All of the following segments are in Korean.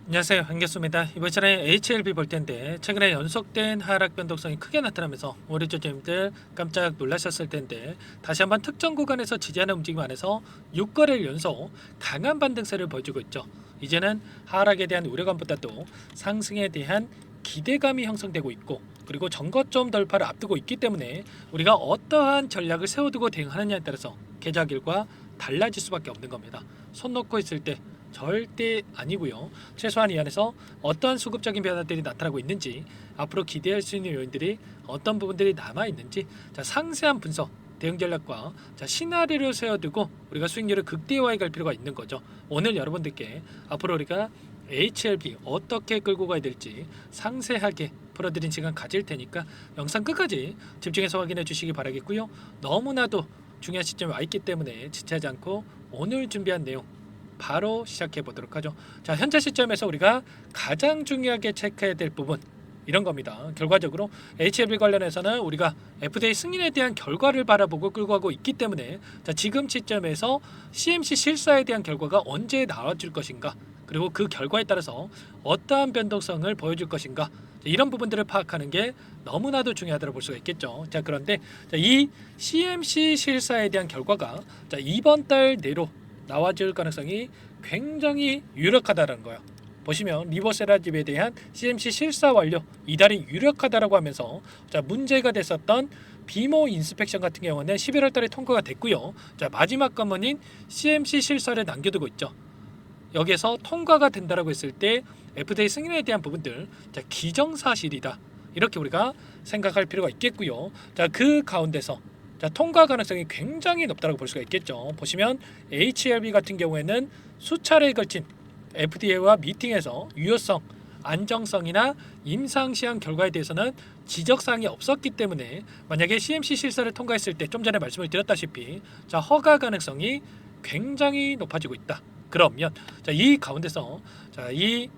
안녕하세요, 한교수입니다. 이번 시간에 HLB 볼 텐데 최근에 연속된 하락 변동성이 크게 나타나면서 우리 조주님들 깜짝 놀라셨을 텐데 다시 한번 특정 구간에서 지지하는 움직임 안에서 6거래일 연속 강한 반등세를 보여주고 있죠. 이제는 하락에 대한 우려감보다도 상승에 대한 기대감이 형성되고 있고, 그리고 전거점 돌파를 앞두고 있기 때문에 우리가 어떠한 전략을 세워두고 대응하느냐에 따라서 계좌 결과 달라질 수밖에 없는 겁니다. 손 놓고 있을 때 절대 아니고요. 최소한 이 안에서 어떠한 수급적인 변화들이 나타나고 있는지, 앞으로 기대할 수 있는 요인들이 어떤 부분들이 남아 있는지, 상세한 분석, 대응 전략과 시나리오를 세워두고 우리가 수익률을 극대화해 갈 필요가 있는 거죠. 오늘 여러분들께 앞으로 우리가 HLB 어떻게 끌고 가야 될지 상세하게 풀어드린 시간 가질 테니까 영상 끝까지 집중해서 확인해 주시기 바라겠고요. 너무나도 중요한 시점에 와 있기 때문에 지체하지 않고 오늘 준비한 내용 바로 시작해 보도록 하죠. 자, 현재 시점에서 우리가 가장 중요하게 체크해야 될 부분 이런 겁니다. 결과적으로 HLB 관련해서는 우리가 FDA 승인에 대한 결과를 바라보고 끌고 가고 있기 때문에 지금 시점에서 CMC 실사에 대한 결과가 언제 나와줄 것인가, 그리고 그 결과에 따라서 어떠한 변동성을 보여줄 것인가, 이런 부분들을 파악하는 게 너무나도 중요하다고 볼 수가 있겠죠. 그런데 이 CMC 실사에 대한 결과가 이번 달 내로 나와줄 가능성이 굉장히 유력하다는 거예요. 보시면 리버세라집에 대한 CMC 실사 완료 이달이 유력하다라고 하면서 문제가 됐었던 비모 인스펙션 같은 경우는 11월 달에 통과가 됐고요. 마지막 관문인 CMC 실사를 남겨두고 있죠. 여기에서 통과가 된다라고 했을 때 FDA 승인에 대한 부분들 기정사실이다, 이렇게 우리가 생각할 필요가 있겠고요. 그 가운데서 통과 가능성이 굉장히 높다고 볼 수가 있겠죠. 보시면 HLB 같은 경우에는 수차례에 걸친 FDA와 미팅에서 유효성, 안정성이나 임상시험 결과에 대해서는 지적사항이 없었기 때문에 만약에 CMC 실사를 통과했을 때 좀 전에 말씀을 드렸다시피 허가 가능성이 굉장히 높아지고 있다. 그러면 이 가운데서 이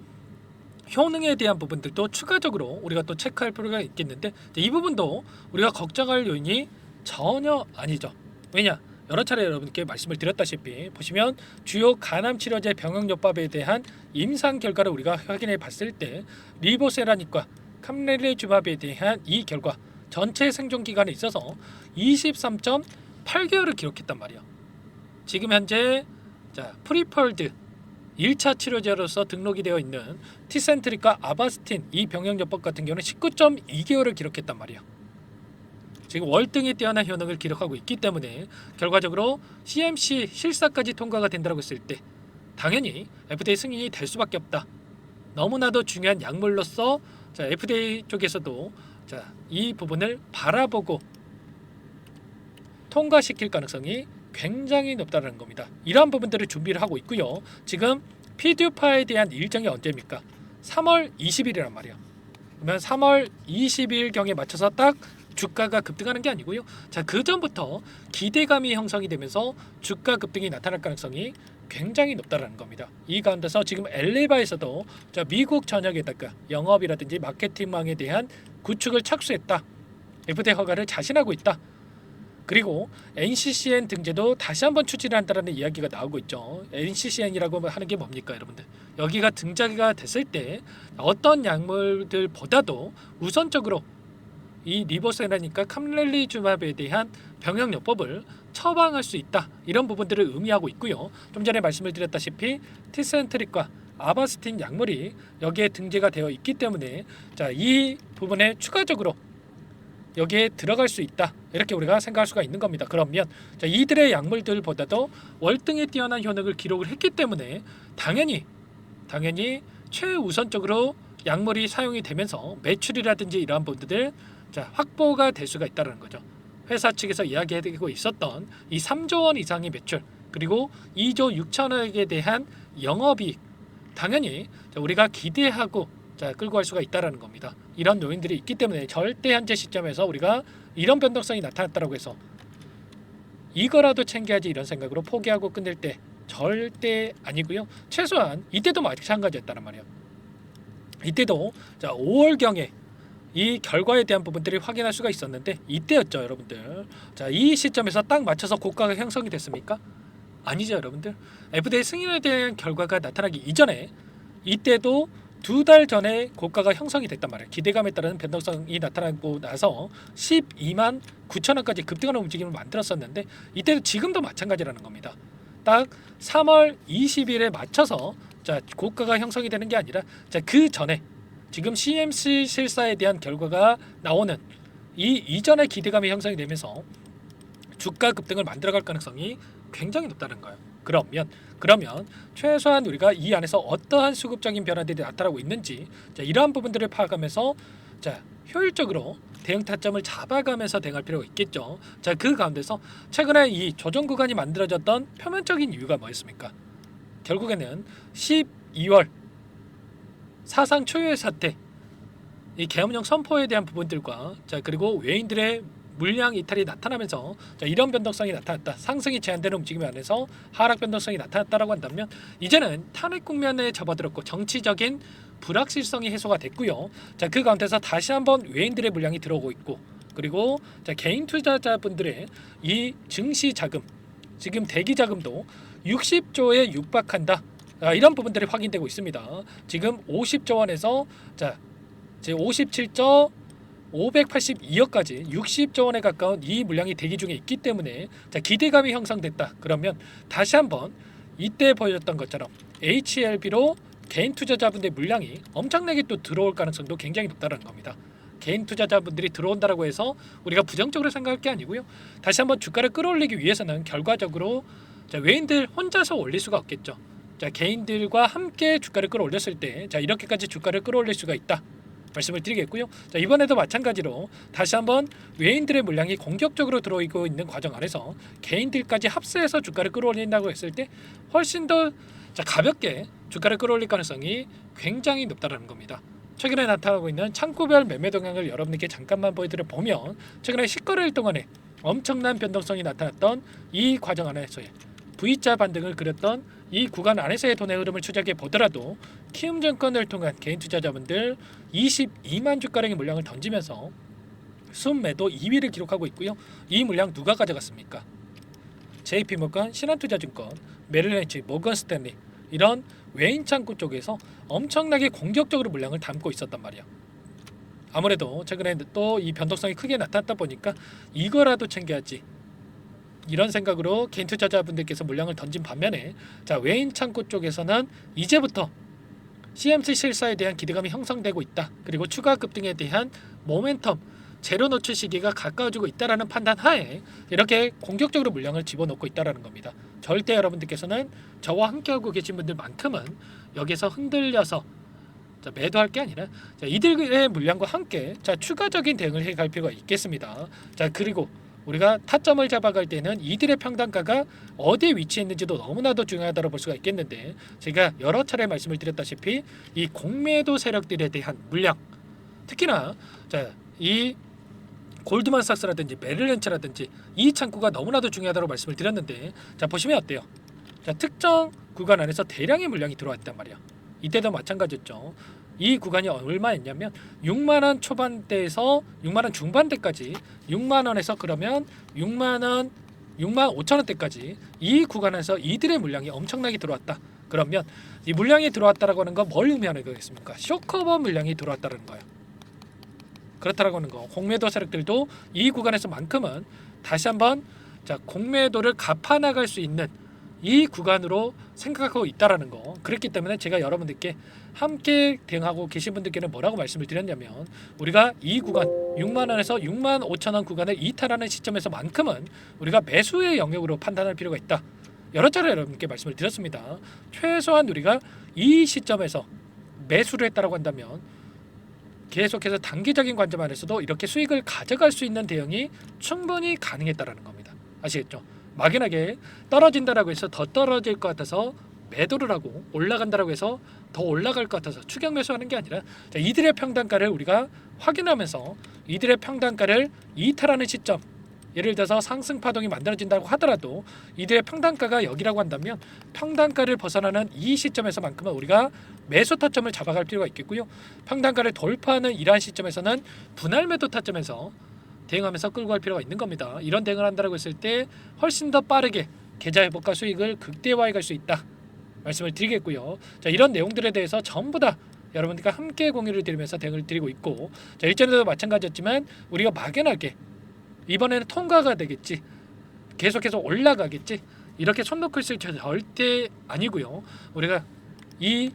효능에 대한 부분들도 추가적으로 우리가 또 체크할 필요가 있겠는데, 이 부분도 우리가 걱정할 요인이 전혀 아니죠. 왜냐? 여러 차례 여러분께 말씀을 드렸다시피 보시면 주요 간암 치료제 병역요법에 대한 임상 결과를 우리가 확인해 봤을 때 리보세라닙과 캄렐리주밥에 대한 이 결과 전체 생존 기간에 있어서 23.8개월을 기록했단 말이에요. 지금 현재 프리펄드 1차 치료제로서 등록이 되어 있는 티센트릭과 아바스틴 이 병역요법 같은 경우는 19.2개월을 기록했단 말이에요. 지금 월등히 뛰어난 효능을 기록하고 있기 때문에 결과적으로 CMC 실사까지 통과가 된다고 했을 때 당연히 FDA 승인이 될 수밖에 없다. 너무나도 중요한 약물로서 FDA 쪽에서도 이 부분을 바라보고 통과시킬 가능성이 굉장히 높다는 겁니다. 이러한 부분들을 준비를 하고 있고요. 지금 피듀파에 대한 일정이 언제입니까? 3월 20일이란 말이에요. 그러면 3월 20일경에 맞춰서 딱 주가가 급등하는 게 아니고요. 그 전부터 기대감이 형성이 되면서 주가 급등이 나타날 가능성이 굉장히 높다는 겁니다. 이 가운데서 지금 엘리바에서도 미국 전역에다가 영업이라든지 마케팅망에 대한 구축을 착수했다. FDA 허가를 자신하고 있다. 그리고 NCCN 등재도 다시 한번 추진을 한다는 이야기가 나오고 있죠. NCCN이라고 하는 게 뭡니까, 여러분들? 여기가 등재가 됐을 때 어떤 약물들보다도 우선적으로 이 리보세라니까 캄렐리주밥에 대한 병역요법을 처방할 수 있다, 이런 부분들을 의미하고 있고요. 좀 전에 말씀을 드렸다시피 티센트릭과 아바스틴 약물이 여기에 등재가 되어 있기 때문에 이 부분에 추가적으로 여기에 들어갈 수 있다, 이렇게 우리가 생각할 수가 있는 겁니다. 그러면 이들의 약물들보다도 월등히 뛰어난 효능을 기록을 했기 때문에 당연히 최우선적으로 약물이 사용이 되면서 매출이라든지 이러한 부분들 확보가 될 수가 있다는 거죠. 회사 측에서 이야기하고 있었던 이 3조 원 이상의 매출, 그리고 2조 6천억에 대한 영업이익, 당연히 우리가 기대하고 끌고 갈 수가 있다는 겁니다. 이런 요인들이 있기 때문에 절대 현재 시점에서 우리가 이런 변동성이 나타났다고 해서 이거라도 챙겨야지 이런 생각으로 포기하고 끝낼 때 절대 아니고요. 최소한 이때도 마찬가지였다는 말이에요. 이때도 5월경에 이 결과에 대한 부분들을 확인할 수가 있었는데 이때였죠, 여러분들. 이 시점에서 딱 맞춰서 고가가 형성이 됐습니까? 아니죠, 여러분들. FDA 승인에 대한 결과가 나타나기 이전에 이때도 2달 전에 고가가 형성이 됐단 말이에요. 기대감에 따른 변동성이 나타나고 나서 12만 9천 원까지 급등하는 움직임을 만들었었는데 이때도 지금도 마찬가지라는 겁니다. 딱 3월 20일에 맞춰서 자 고가가 형성이 되는 게 아니라 자 그 전에 지금 CMC 실사에 대한 결과가 나오는 이 이전의 기대감이 형성이 되면서 주가 급등을 만들어갈 가능성이 굉장히 높다는 거예요. 그러면 최소한 우리가 이 안에서 어떠한 수급적인 변화들이 나타나고 있는지 자, 이러한 부분들을 파악하면서 자 효율적으로 대응 타점을 잡아가면서 대응할 필요가 있겠죠. 자 그 가운데서 최근에 이 조정 구간이 만들어졌던 표면적인 이유가 뭐였습니까? 결국에는 12월 사상 초유의 사태, 이 계엄령 선포에 대한 부분들과 자 그리고 외인들의 물량 이탈이 나타나면서 자, 이런 변동성이 나타났다. 상승이 제한되는 움직임 안에서 하락 변동성이 나타났다라고 한다면 이제는 탄핵 국면에 접어들었고 정치적인 불확실성이 해소가 됐고요. 자, 그 가운데서 다시 한번 외인들의 물량이 들어오고 있고 그리고 자, 개인 투자자분들의 이 증시 자금, 지금 대기 자금도 60조에 육박한다. 이런 부분들이 확인되고 있습니다. 지금 50조 원에서 자, 제 57조 582억까지 60조 원에 가까운 이 물량이 대기 중에 있기 때문에 자, 기대감이 형성됐다. 그러면 다시 한번 이때 보여줬던 것처럼 HLB로 개인 투자자분들의 물량이 엄청나게 또 들어올 가능성도 굉장히 높다는 겁니다. 개인 투자자분들이 들어온다라고 해서 우리가 부정적으로 생각할 게 아니고요. 다시 한번 주가를 끌어올리기 위해서는 결과적으로 자, 외인들 혼자서 올릴 수가 없겠죠. 자, 개인들과 함께 주가를 끌어올렸을 때 자, 이렇게까지 주가를 끌어올릴 수가 있다. 말씀을 드리겠고요. 자, 이번에도 마찬가지로 다시 한번 외인들의 물량이 공격적으로 들어오고 있는 과정 안에서 개인들까지 합세해서 주가를 끌어올린다고 했을 때 훨씬 더 자, 가볍게 주가를 끌어올릴 가능성이 굉장히 높다는 겁니다. 최근에 나타나고 있는 창구별 매매 동향을 여러분께 잠깐만 보여드려 보면 최근에 10거래일 동안에 엄청난 변동성이 나타났던 이 과정 안에서의 V자 반등을 그렸던 이 구간 안에서의 돈의 흐름을 추적해 보더라도 키움증권을 통한 개인 투자자분들 22만 주가량의 물량을 던지면서 순매도 2위를 기록하고 있고요. 이 물량 누가 가져갔습니까? JP모건, 신한투자증권, 메릴린치, 모건스탠리 이런 외인 창구 쪽에서 엄청나게 공격적으로 물량을 담고 있었단 말이야. 아무래도 최근에 또 이 변동성이 크게 나타났다 보니까 이거라도 챙겨야지 이런 생각으로 개인 투자자분들께서 물량을 던진 반면에 자 외인 창구 쪽에서는 이제부터 CMC 실사에 대한 기대감이 형성되고 있다. 그리고 추가 급등에 대한 모멘텀 제로 노출 시기가 가까워지고 있다라는 판단 하에 이렇게 공격적으로 물량을 집어넣고 있다라는 겁니다. 절대 여러분들께서는 저와 함께하고 계신 분들만큼은 여기서 흔들려서 자, 매도할 게 아니라 자, 이들의 물량과 함께 자, 추가적인 대응을 해갈 필요가 있겠습니다. 자 그리고 우리가 타점을 잡아갈 때는 이들의 평단가가 어디에 위치했는지도 너무나도 중요하다고 볼 수가 있겠는데 제가 여러 차례 말씀을 드렸다시피 이 공매도 세력들에 대한 물량 특히나 자, 이 골드만삭스라든지 메릴린치라든지 이 창구가 너무나도 중요하다고 말씀을 드렸는데 자 보시면 어때요? 자 특정 구간 안에서 대량의 물량이 들어왔단 말이야. 이때도 마찬가지였죠. 이 구간이 얼마였냐면 6만원 초반대에서 6만원 중반대까지 6만원에서 그러면 6만원 6만 5천원대까지 이 구간에서 이들의 물량이 엄청나게 들어왔다. 그러면 이 물량이 들어왔다라고 하는 건 뭘 의미하는 거겠습니까? 쇼커버 물량이 들어왔다는 거예요. 그렇다라고 하는 거. 공매도 세력들도 이 구간에서만큼은 다시 한번 자 공매도를 갚아나갈 수 있는 이 구간으로 생각하고 있다라는 거. 그렇기 때문에 제가 여러분들께 함께 대응하고 계신 분들께는 뭐라고 말씀을 드렸냐면 우리가 이 구간 6만원에서 6만 5천원 구간을 이탈하는 시점에서만큼은 우리가 매수의 영역으로 판단할 필요가 있다. 여러 차례 여러분께 말씀을 드렸습니다. 최소한 우리가 이 시점에서 매수를 했다라고 한다면 계속해서 단기적인 관점 안에서도 이렇게 수익을 가져갈 수 있는 대응이 충분히 가능했다라는 겁니다. 아시겠죠? 막연하게 떨어진다라고 해서 더 떨어질 것 같아서 매도를 하고 올라간다라고 해서 더 올라갈 것 같아서 추격 매수하는 게 아니라 자, 이들의 평단가를 우리가 확인하면서 이들의 평단가를 이탈하는 시점 예를 들어서 상승 파동이 만들어진다고 하더라도 이들의 평단가가 여기라고 한다면 평단가를 벗어나는 이 시점에서만큼은 우리가 매수 타점을 잡아갈 필요가 있겠고요. 평단가를 돌파하는 이러한 시점에서는 분할 매도 타점에서 대응하면서 끌고 갈 필요가 있는 겁니다. 이런 대응을 한다고 했을 때 훨씬 더 빠르게 계좌 회복과 수익을 극대화해 갈 수 있다. 말씀을 드리겠고요. 자, 이런 내용들에 대해서 전부 다 여러분들과 함께 공유를 드리면서 대응을 드리고 있고, 자, 일전에도 마찬가지였지만 우리가 막연하게 이번에는 통과가 되겠지, 계속해서 올라가겠지, 이렇게 손 놓고 있을 절대 아니고요. 우리가 이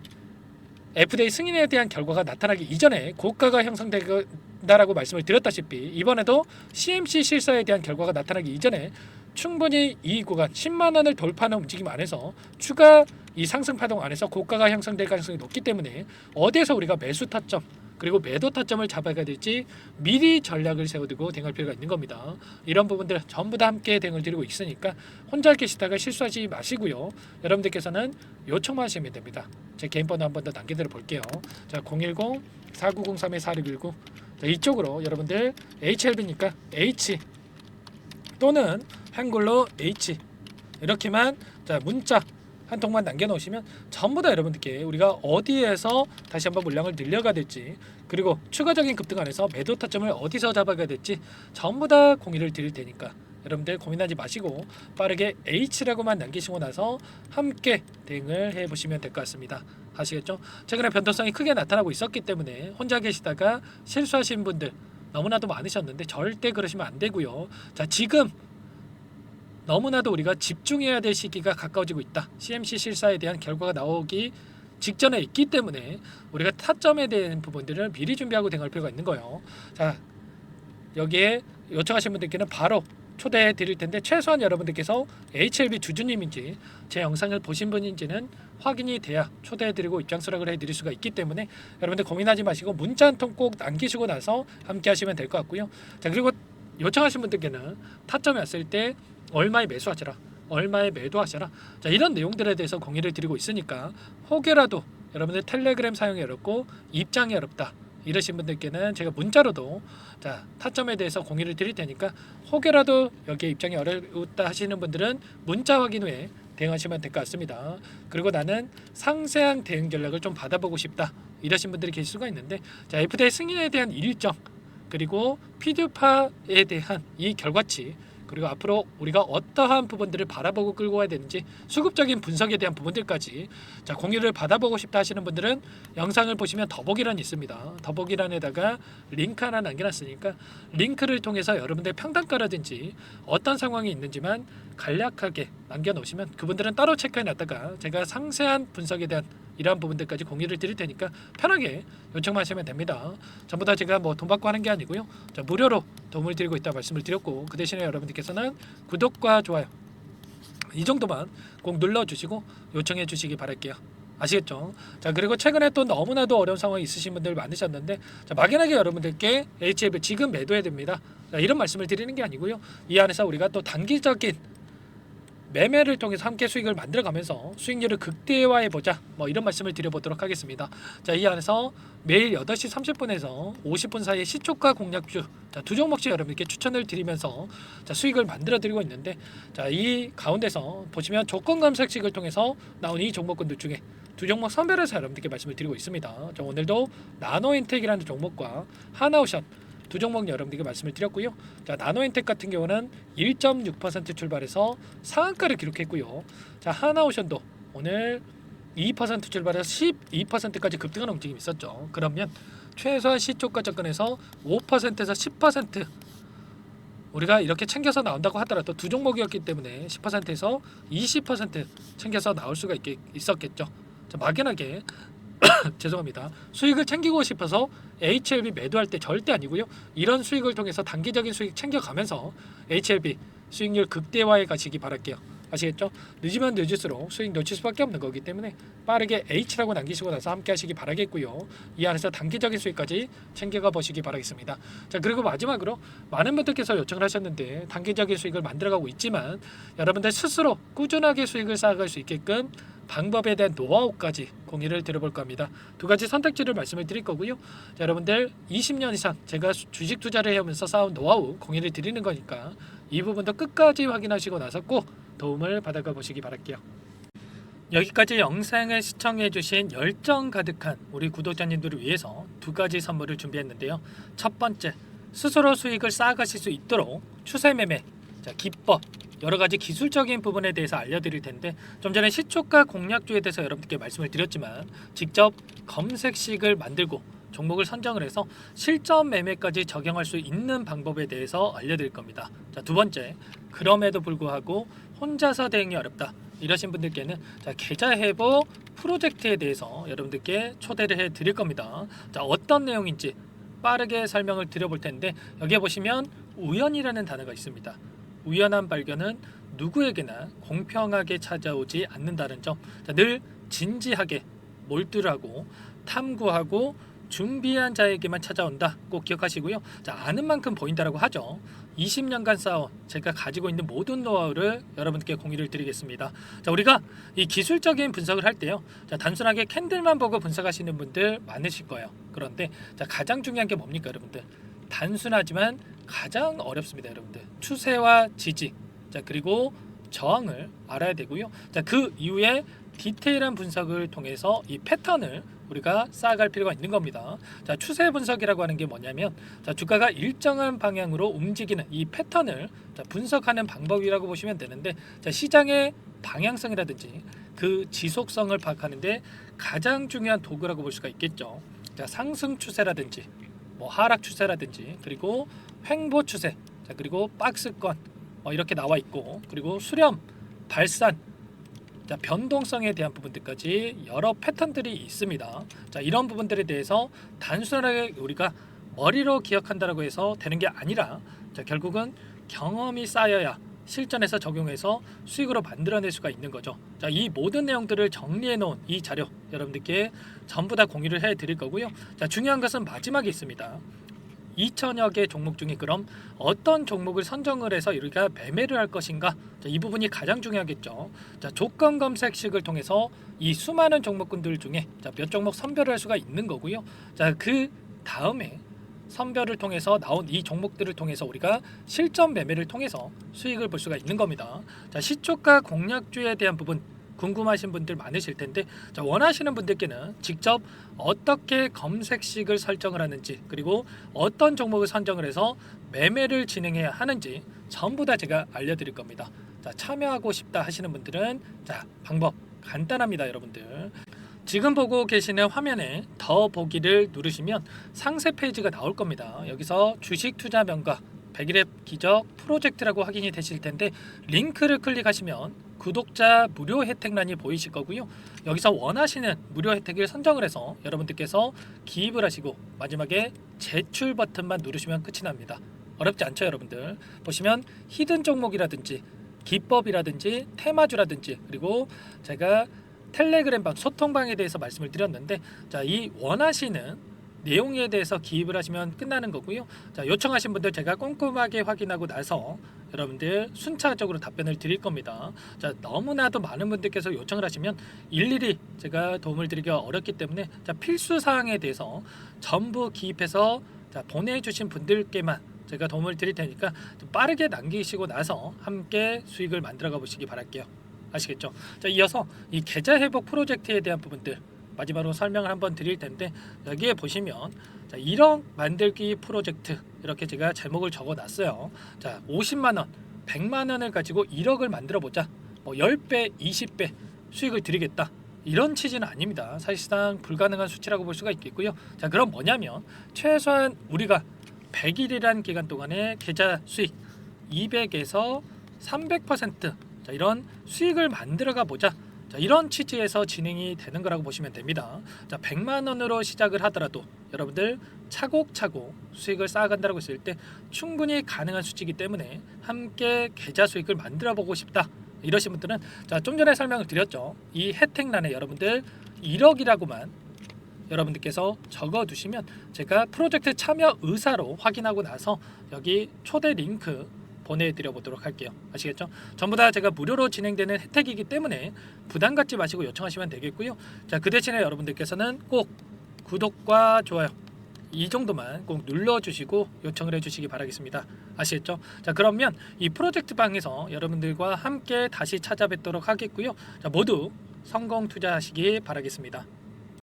FDA 승인에 대한 결과가 나타나기 이전에 고가가 형성된다라고 말씀을 드렸다시피, 이번에도 CMC 실사에 대한 결과가 나타나기 이전에 충분히 이 구간 10만 원을 돌파하는 움직임 안에서 추가 이 상승 파동 안에서 고가가 형성될 가능성이 높기 때문에 어디에서 우리가 매수 타점 그리고 매도 타점을 잡아야 될지 미리 전략을 세워두고 대응할 필요가 있는 겁니다. 이런 부분들 전부 다 함께 대응을 드리고 있으니까 혼자 계시다가 실수하지 마시고요. 여러분들께서는 요청만 하시면 됩니다. 제 개인 번호 한 번 더 남겨드려 볼게요. 자, 010-4903-4619. 자, 이쪽으로 여러분들 HLB니까 H 또는 한글로 H 이렇게만, 자, 문자 한 통만 남겨놓으시면 전부 다 여러분들께 우리가 어디에서 다시 한번 물량을 늘려가야 될지, 그리고 추가적인 급등 안에서 매도 타점을 어디서 잡아가야 될지 전부 다 공유를 드릴 테니까 여러분들 고민하지 마시고 빠르게 H라고만 남기시고 나서 함께 대응을 해보시면 될 것 같습니다. 아시겠죠? 최근에 변동성이 크게 나타나고 있었기 때문에 혼자 계시다가 실수하신 분들 너무나도 많으셨는데 절대 그러시면 안 되고요. 자, 지금 너무나도 우리가 집중해야 될 시기가 가까워지고 있다. CMC 실사에 대한 결과가 나오기 직전에 있기 때문에 우리가 타점에 대한 부분들을 미리 준비하고 대응할 필요가 있는 거예요. 자, 여기에 요청하신 분들께는 바로 초대해 드릴 텐데, 최소한 여러분들께서 HLB 주주님인지 제 영상을 보신 분인지는 확인이 돼야 초대해 드리고 입장 수락을 해 드릴 수가 있기 때문에 여러분들 고민하지 마시고 문자 한 통 꼭 남기시고 나서 함께 하시면 될 것 같고요. 자, 그리고 요청하신 분들께는 타점이 왔을 때 얼마에 매수하시라, 얼마에 매도하시라, 자, 이런 내용들에 대해서 공유를 드리고 있으니까 혹여라도 여러분들 텔레그램 사용이 어렵고 입장이 어렵다 이러신 분들께는 제가 문자로도, 자, 타점에 대해서 공유를 드릴 테니까 혹여라도 여기에 입장이 어렵다 하시는 분들은 문자 확인 후에 대응하시면 될 것 같습니다. 그리고 나는 상세한 대응 전략을 좀 받아보고 싶다 이러신 분들이 계실 수가 있는데, 자, FDA 승인에 대한 일정, 그리고 피드파에 대한 이 결과치, 그리고 앞으로 우리가 어떠한 부분들을 바라보고 끌고 가야 되는지 수급적인 분석에 대한 부분들까지, 자, 공유를 받아보고 싶다 하시는 분들은 영상을 보시면 더보기란이 있습니다. 더보기란에다가 링크 하나 남겨놨으니까 링크를 통해서 여러분들 평단가라든지 어떤 상황이 있는지만 간략하게 남겨놓으시면 그분들은 따로 체크해놨다가 제가 상세한 분석에 대한 이러한 부분들까지 공유를 드릴 테니까 편하게 요청만 하시면 됩니다. 전부 다 제가 뭐 돈 받고 하는 게 아니고요. 자, 무료로 도움을 드리고 있다 말씀을 드렸고, 그 대신에 여러분들께서는 구독과 좋아요 이 정도만 꼭 눌러주시고 요청해 주시기 바랄게요. 아시겠죠? 자, 그리고 최근에 또 너무나도 어려운 상황이 있으신 분들 많으셨는데, 자, 막연하게 여러분들께 HLB 지금 매도해야 됩니다. 자, 이런 말씀을 드리는 게 아니고요. 이 안에서 우리가 또 단기적인 매매를 통해서 함께 수익을 만들어가면서 수익률을 극대화해보자, 뭐 이런 말씀을 드려보도록 하겠습니다. 자, 이 안에서 매일 8시 30분에서 50분 사이에 시초가 공략주, 자, 두 종목씩 여러분께 추천을 드리면서, 자, 수익을 만들어 드리고 있는데, 자, 이 가운데서 보시면 조건 검색식을 통해서 나온 이 종목군들 중에 두 종목 선별해서 여러분들께 말씀을 드리고 있습니다. 자, 오늘도 나노엔텍이라는 종목과 하나오션 두 종목 여러분들께 말씀을 드렸고요. 자, 나노엔텍 같은 경우는 1.6% 출발해서 상한가를 기록했고요. 자, 하나오션도 오늘 2% 출발해서 12%까지 급등하는 움직임이 있었죠. 그러면 최소한 시초가 접근해서 5%에서 10% 우리가 이렇게 챙겨서 나온다고 하더라도 두 종목이었기 때문에 10%에서 20% 챙겨서 나올 수가 있었겠죠. 자, 막연하게 죄송합니다. 수익을 챙기고 싶어서 HLB 매도할 때 절대 아니고요. 이런 수익을 통해서 단기적인 수익 챙겨가면서 HLB 수익률 극대화해 가시기 바랄게요. 아시겠죠? 늦으면 늦을수록 수익 놓칠 수밖에 없는 거기 때문에 빠르게 H라고 남기시고 나서 함께 하시기 바라겠고요. 이 안에서 단기적인 수익까지 챙겨가 보시기 바라겠습니다. 자, 그리고 마지막으로 많은 분들께서 요청을 하셨는데, 단기적인 수익을 만들어가고 있지만 여러분들 스스로 꾸준하게 수익을 쌓아갈 수 있게끔 방법에 대한 노하우까지 공유를 드려볼 겁니다. 두 가지 선택지를 말씀을 드릴 거고요. 자, 여러분들 20년 이상 제가 주식 투자를 해오면서 쌓은 노하우 공유를 드리는 거니까 이 부분도 끝까지 확인하시고 나서 꼭 도움을 받아가 보시기 바랄게요. 여기까지 영상을 시청해 주신 열정 가득한 우리 구독자님들을 위해서 두 가지 선물을 준비했는데요. 첫 번째, 스스로 수익을 쌓아가실 수 있도록 추세 매매, 자, 기법 여러 가지 기술적인 부분에 대해서 알려드릴 텐데 좀 전에 시초가 공략주에 대해서 여러분들께 말씀을 드렸지만 직접 검색식을 만들고 종목을 선정을 해서 실전 매매까지 적용할 수 있는 방법에 대해서 알려드릴 겁니다. 자, 두 번째, 그럼에도 불구하고 혼자서 대응이 어렵다 이러신 분들께는 자, 계좌 회복 프로젝트에 대해서 여러분들께 초대를 해 드릴 겁니다. 자, 어떤 내용인지 빠르게 설명을 드려볼 텐데 여기에 보시면 우연이라는 단어가 있습니다. 우연한 발견은 누구에게나 공평하게 찾아오지 않는다는 점. 자, 늘 진지하게 몰두를 하고 탐구하고 준비한 자에게만 찾아온다. 꼭 기억하시고요. 자, 아는 만큼 보인다라고 하죠. 20년간 쌓아온 제가 가지고 있는 모든 노하우를 여러분께 공유를 드리겠습니다. 자, 우리가 이 기술적인 분석을 할 때요. 자, 단순하게 캔들만 보고 분석하시는 분들 많으실 거예요. 그런데 자, 가장 중요한 게 뭡니까, 여러분들? 단순하지만 가장 어렵습니다, 여러분들. 추세와 지지, 자, 그리고 저항을 알아야 되고요. 자, 그 이후에 디테일한 분석을 통해서 이 패턴을 우리가 쌓아갈 필요가 있는 겁니다. 자, 추세 분석이라고 하는 게 뭐냐면 자, 주가가 일정한 방향으로 움직이는 이 패턴을 자, 분석하는 방법이라고 보시면 되는데 자, 시장의 방향성이라든지 그 지속성을 파악하는데 가장 중요한 도구라고 볼 수가 있겠죠. 자, 상승 추세라든지 뭐 하락 추세라든지 그리고 횡보 추세, 자, 그리고 박스권 이렇게 나와 있고 그리고 수렴, 발산, 자, 변동성에 대한 부분들까지 여러 패턴들이 있습니다. 자, 이런 부분들에 대해서 단순하게 우리가 머리로 기억한다라고 해서 되는 게 아니라 자, 결국은 경험이 쌓여야 실전에서 적용해서 수익으로 만들어낼 수가 있는 거죠. 자, 이 모든 내용들을 정리해 놓은 이 자료 여러분들께 전부 다 공유를 해 드릴 거고요. 자, 중요한 것은 마지막에 있습니다. 2천여 개 종목 중에 그럼 어떤 종목을 선정을 해서 우리가 매매를 할 것인가? 자, 이 부분이 가장 중요하겠죠. 자, 조건 검색식을 통해서 이 수많은 종목군들 중에 자, 몇 종목 선별을 할 수가 있는 거고요. 자, 그 다음에 선별을 통해서 나온 이 종목들을 통해서 우리가 실전 매매를 통해서 수익을 볼 수가 있는 겁니다. 자, 시초가 공략주에 대한 부분 궁금하신 분들 많으실 텐데 자, 원하시는 분들께는 직접 어떻게 검색식을 설정을 하는지 그리고 어떤 종목을 선정을 해서 매매를 진행해야 하는지 전부 다 제가 알려드릴 겁니다. 자, 참여하고 싶다 하시는 분들은 자, 방법 간단합니다, 여러분들. 지금 보고 계시는 화면에 더 보기를 누르시면 상세 페이지가 나올 겁니다. 여기서 주식 투자 명가 100일의 기적 프로젝트라고 확인이 되실 텐데 링크를 클릭하시면 구독자 무료 혜택란이 보이실 거고요. 여기서 원하시는 무료 혜택을 선정을 해서 여러분들께서 기입을 하시고 마지막에 제출 버튼만 누르시면 끝이 납니다. 어렵지 않죠, 여러분들. 보시면 히든 종목이라든지 기법이라든지 테마주라든지 그리고 제가 텔레그램방 소통방에 대해서 말씀을 드렸는데 자, 이 원하시는 내용에 대해서 기입을 하시면 끝나는 거고요. 자, 요청하신 분들 제가 꼼꼼하게 확인하고 나서 여러분들 순차적으로 답변을 드릴 겁니다. 자, 너무나도 많은 분들께서 요청을 하시면 일일이 제가 도움을 드리기가 어렵기 때문에 자, 필수 사항에 대해서 전부 기입해서 자, 보내주신 분들께만 제가 도움을 드릴 테니까 좀 빠르게 남기시고 나서 함께 수익을 만들어가 보시기 바랄게요. 아시겠죠? 자, 이어서 이 계좌 회복 프로젝트에 대한 부분들 마지막으로 설명을 한번 드릴 텐데 여기에 보시면 자, 1억 만들기 프로젝트 이렇게 제가 제목을 적어 놨어요. 자, 50만 원, 100만 원을 가지고 1억을 만들어 보자. 뭐 10배, 20배 수익을 드리겠다. 이런 취지는 아닙니다. 사실상 불가능한 수치라고 볼 수가 있겠고요. 자, 그럼 뭐냐면 최소한 우리가 100일이란 기간 동안에 계좌 수익 200에서 300% 자, 이런 수익을 만들어가 보자. 자, 이런 취지에서 진행이 되는 거라고 보시면 됩니다. 자, 100만 원으로 시작을 하더라도 여러분들 차곡차곡 수익을 쌓아간다고 했을 때 충분히 가능한 수치이기 때문에 함께 계좌 수익을 만들어 보고 싶다. 이러신 분들은 자, 좀 전에 설명을 드렸죠. 이 혜택란에 여러분들 1억이라고만 여러분들께서 적어 두시면 제가 프로젝트 참여 의사로 확인하고 나서 여기 초대 링크 보내드려 보도록 할게요. 아시겠죠? 전부 다 제가 무료로 진행되는 혜택이기 때문에 부담 갖지 마시고 요청하시면 되겠고요. 자, 그 대신에 여러분들께서는 꼭 구독과 좋아요 이 정도만 꼭 눌러주시고 요청을 해주시기 바라겠습니다. 아시겠죠? 자, 그러면 이 프로젝트 방에서 여러분들과 함께 다시 찾아뵙도록 하겠고요. 자, 모두 성공 투자하시기 바라겠습니다.